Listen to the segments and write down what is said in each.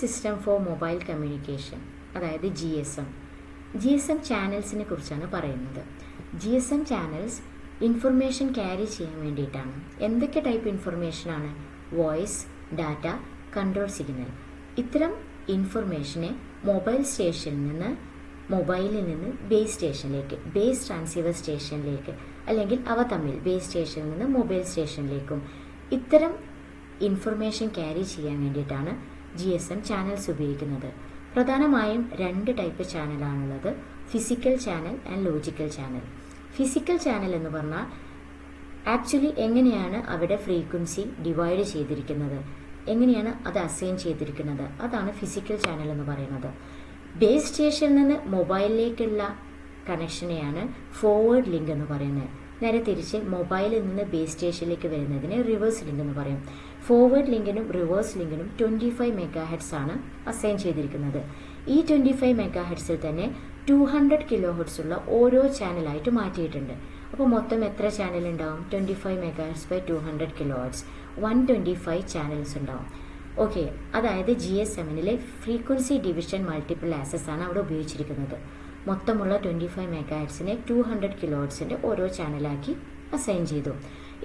System for mobile communication, അതായത് GSM. GSM ചാനൽസിനെ കുറിച്ചാണ് പറയുന്നത്. GSM ചാനൽസ് ഇൻഫർമേഷൻ ക്യാരി ചെയ്യാൻ വേണ്ടിയിട്ടാണ്. എന്തൊക്കെ ടൈപ്പ് ഇൻഫർമേഷനാണ്? Voice, data, control signal. ഇത്തരം ഇൻഫർമേഷനെ മൊബൈലിൽ നിന്ന് ബേസ് സ്റ്റേഷനിലേക്ക്, ബേസ് ട്രാൻസീവർ സ്റ്റേഷനിലേക്ക്, അല്ലെങ്കിൽ അവ തമ്മിൽ ബേസ് സ്റ്റേഷനിൽ നിന്ന് മൊബൈൽ സ്റ്റേഷനിലേക്കും ഇത്തരം ഇൻഫർമേഷൻ ക്യാരി ചെയ്യാൻ വേണ്ടിയിട്ടാണ് GSM ചാനൽസ് ഉപയോഗിക്കുന്നത്. പ്രധാനമായും 2 ടൈപ്പ് ചാനലാണുള്ളത്: physical channel and logical channel. Physical channel എന്ന് പറഞ്ഞാൽ ആക്ച്വലി എങ്ങനെയാണ് അവിടെ ഫ്രീക്വൻസി ഡിവൈഡ് ചെയ്തിരിക്കുന്നത്, എങ്ങനെയാണ് അത് അസൈൻ ചെയ്തിരിക്കുന്നത്, അതാണ് ഫിസിക്കൽ ചാനൽ എന്ന് പറയുന്നത്. ബേസ് സ്റ്റേഷനിൽ നിന്ന് മൊബൈലിലേക്കുള്ള കണക്ഷനെയാണ് ഫോർവേഡ് ലിങ്ക് എന്ന് പറയുന്നത്. നേരെ തിരിച്ച് മൊബൈലിൽ നിന്ന് ബേസ് സ്റ്റേഷനിലേക്ക് വരുന്നതിന് റിവേഴ്സ് ലിങ്ക് എന്ന് പറയും. ഫോർവേഡ് ലിങ്കിനും റിവേഴ്സ് ലിങ്കിനും 25 MHz ആണ് അസൈൻ ചെയ്തിരിക്കുന്നത്. ഈ 25 MHz തന്നെ 200 kHz ഉള്ള ഓരോ ചാനലായിട്ട് മാറ്റിയിട്ടുണ്ട്. അപ്പോൾ മൊത്തം എത്ര ചാനൽ ഉണ്ടാവും? 25 MHz by 200 kHz, 125 ചാനൽസ് ഉണ്ടാവും. ഓക്കെ, അതായത് GSMനിലെ ഫ്രീക്വൻസി ഡിവിഷൻ മൾട്ടിപ്പിൾ ആക്സസ് ആണ് അവിടെ ഉപയോഗിച്ചിരിക്കുന്നത്. മൊത്തമുള്ള 25 MHzനെ 200 kHzന്റെ ഓരോ ചാനലാക്കി അസൈൻ ചെയ്തു.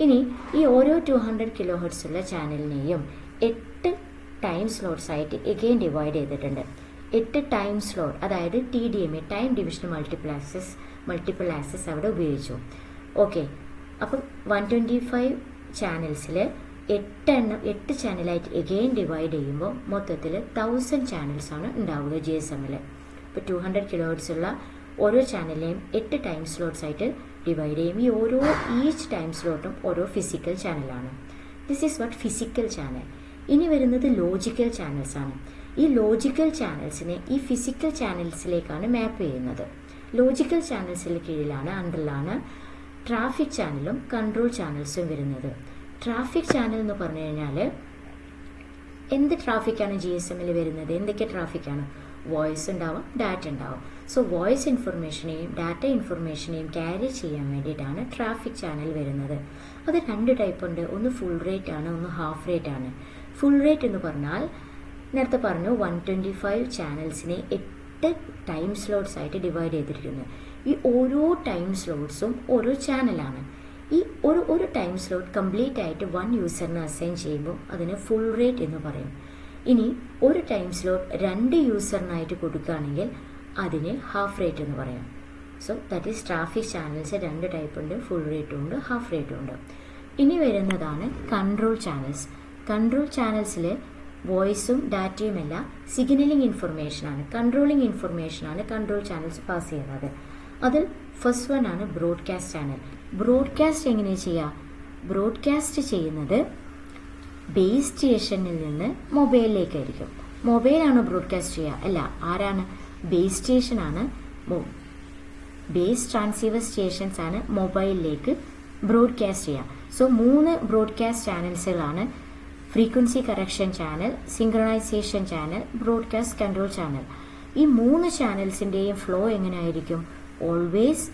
ഇനി ഈ ഓരോ 200 kHz ഉള്ള ചാനലിനെയും 8 ടൈം സ്ലോട്ട്സ് ആയിട്ട് എഗെയിൻ ഡിവൈഡ് ചെയ്തിട്ടുണ്ട്. 8 ടൈം സ്ലോട്ട്, അതായത് TDMA, time division multiple access അവിടെ ഉപയോഗിച്ചു. ഓക്കെ, അപ്പം 125 ചാനൽസിൽ 8 ചാനലായിട്ട് എഗെയിൻ ഡിവൈഡ് ചെയ്യുമ്പോൾ മൊത്തത്തിൽ 1000 ചാനൽസ് ആണ് ഉണ്ടാവുക GSMൽ. ഇപ്പോൾ 200 kHz ഉള്ള ഓരോ ചാനലിനെയും 8 ടൈം സ്ലോട്ട്സ് ആയിട്ട് ഡിവൈഡ് ചെയ്യും. ഈ ഈച്ച് ടൈം സ്ലോട്ടും ഓരോ ഫിസിക്കൽ ചാനലാണ്. This is what physical channel. ഇനി വരുന്നത് ലോജിക്കൽ ചാനൽസ് ആണ്. ഈ ലോജിക്കൽ ചാനൽസിനെ ഈ ഫിസിക്കൽ ചാനൽസിലേക്കാണ് മാപ്പ് ചെയ്യുന്നത്. ലോജിക്കൽ ചാനൽസിന് കീഴിലാണ്, അണ്ടറിലാണ് ട്രാഫിക് ചാനലും കൺട്രോൾ ചാനൽസും വരുന്നത്. ട്രാഫിക് ചാനൽ എന്ന് പറഞ്ഞു കഴിഞ്ഞാൽ എന്ത് ട്രാഫിക്കാണ് GSMൽ വരുന്നത്? എന്തൊക്കെ ട്രാഫിക്കാണ്? വോയിസ് ഉണ്ടാവും, ഡാറ്റ ഉണ്ടാവും. സോ വോയിസ് ഇൻഫർമേഷനെയും ഡാറ്റ ഇൻഫർമേഷനെയും ക്യാരി ചെയ്യാൻ വേണ്ടിയിട്ടാണ് ട്രാഫിക് ചാനൽ വരുന്നത്. അത് 2 ടൈപ്പ് ഉണ്ട്. ഒന്ന് ഫുൾ റേറ്റ് ആണ്, ഒന്ന് ഹാഫ് റേറ്റ് ആണ്. ഫുൾ റേറ്റ് എന്ന് പറഞ്ഞാൽ നേരത്തെ പറഞ്ഞു 125 ചാനൽസിനെ 8 ടൈം സ്ലോട്ട്സ് ആയിട്ട് ഡിവൈഡ് ചെയ്തിരിക്കുന്നത്. ഈ ഓരോ ടൈം സ്ലോട്ട്സും ഓരോ ചാനലാണ്. ഈ ഒരു ടൈം സ്ലോട്ട് കംപ്ലീറ്റ് ആയിട്ട് 1 യൂസറിന് അസൈൻ ചെയ്യുമ്പോൾ അതിന് ഫുൾ റേറ്റ് എന്ന് പറയും. ഇനി ഒരു ടൈം സ്ലോട്ട് 2 യൂസറിനായിട്ട് കൊടുക്കുകയാണെങ്കിൽ അതിന് ഹാഫ് റേറ്റ് എന്ന് പറയാം. So that is traffic channels 2 type ഉണ്ട്, ഫുൾ റേറ്റും ഉണ്ട്, ഹാഫ് റേറ്റും ഉണ്ട്. ഇനി വരുന്നതാണ് കൺട്രോൾ ചാനൽസ്. കൺട്രോൾ ചാനൽസിൽ വോയിസും ഡാറ്റയുമല്ല, സിഗ്നലിംഗ് ഇൻഫർമേഷനാണ്, കൺട്രോളിംഗ് ഇൻഫർമേഷനാണ് കൺട്രോൾ ചാനൽസ് പാസ് ചെയ്യുന്നത്. അതിൽ ഫസ്റ്റ് വൺ ആണ് ബ്രോഡ്കാസ്റ്റ് ചാനൽ. ബ്രോഡ്കാസ്റ്റ് എങ്ങനെ ചെയ്യുക? ബ്രോഡ്കാസ്റ്റ് ചെയ്യുന്നത് ബേസ് സ്റ്റേഷനിൽ നിന്ന് മൊബൈലിലേക്കായിരിക്കും. മൊബൈലാണോ ബ്രോഡ്കാസ്റ്റ് ചെയ്യുക? അല്ല. ആരാണ്? ബേസ് സ്റ്റേഷനാണ്. ബേസ് ട്രാൻസീവർ സ്റ്റേഷൻസ് ആണ് മൊബൈലിലേക്ക് ബ്രോഡ്കാസ്റ്റ് ചെയ്യുക. സോ 3 ബ്രോഡ്കാസ്റ്റ് ചാനൽസുകളാണ്: frequency correction channel, synchronization channel, broadcast control channel. ഈ 3 ചാനൽസിൻ്റെയും ഫ്ലോ എങ്ങനെയായിരിക്കും? ഓൾവേസ്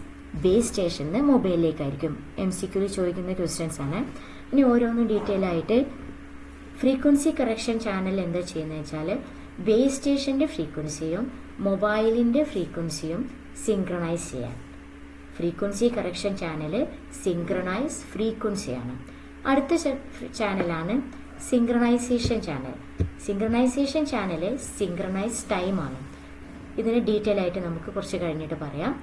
ബേസ് സ്റ്റേഷനിൽ മൊബൈലിലേക്കായിരിക്കും. MCQയിൽ ചോദിക്കുന്ന ക്വസ്റ്റ്യൻസ് ആണ്. ഇനി ഓരോന്നും ഡീറ്റെയിൽ ആയിട്ട്. ഫ്രീക്വൻസി കറക്ഷൻ ചാനൽ എന്താ ചെയ്യുന്നത് വെച്ചാൽ ബേസ് സ്റ്റേഷൻ്റെ ഫ്രീക്വൻസിയും മൊബൈലിൻ്റെ ഫ്രീക്വൻസിയും സിങ്ക്രണൈസ് ചെയ്യാൻ. ഫ്രീക്വൻസി കറക്ഷൻ ചാനൽ സിങ്ക്രണൈസ് ഫ്രീക്വൻസിയാണ്. അടുത്ത ചാനലാണ് synchronization channel. Synchronization channel synchronize ടൈമാണ്. ഇതിന് ഡീറ്റെയിൽ ആയിട്ട് നമുക്ക് കുറച്ച് കഴിഞ്ഞിട്ട് പറയാം.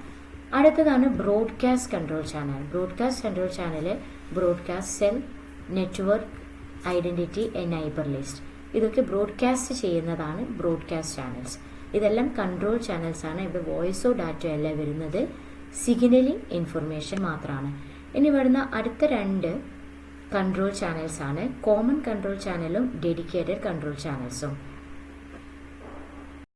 അടുത്തതാണ് broadcast control channel. Broadcast control channel broadcast cell, network identity, neighbour list, ഇതൊക്കെ ബ്രോഡ്കാസ്റ്റ് ചെയ്യുന്നതാണ് ബ്രോഡ്കാസ്റ്റ് ചാനൽസ്. ഇതെല്ലാം കൺട്രോൾ ചാനൽസ് ആണ്. ഇവിടെ വോയിസോ ഡാറ്റയോ അല്ല വരുന്നത്, സിഗ്നലിംഗ് ഇൻഫർമേഷൻ മാത്രമാണ്. ഇനി വരുന്ന അടുത്ത 2 കൺട്രോൾ ചാനൽസ് ആണ് കോമൺ കൺട്രോൾ ചാനലും ഡെഡിക്കേറ്റഡ് കൺട്രോൾ ചാനൽസും.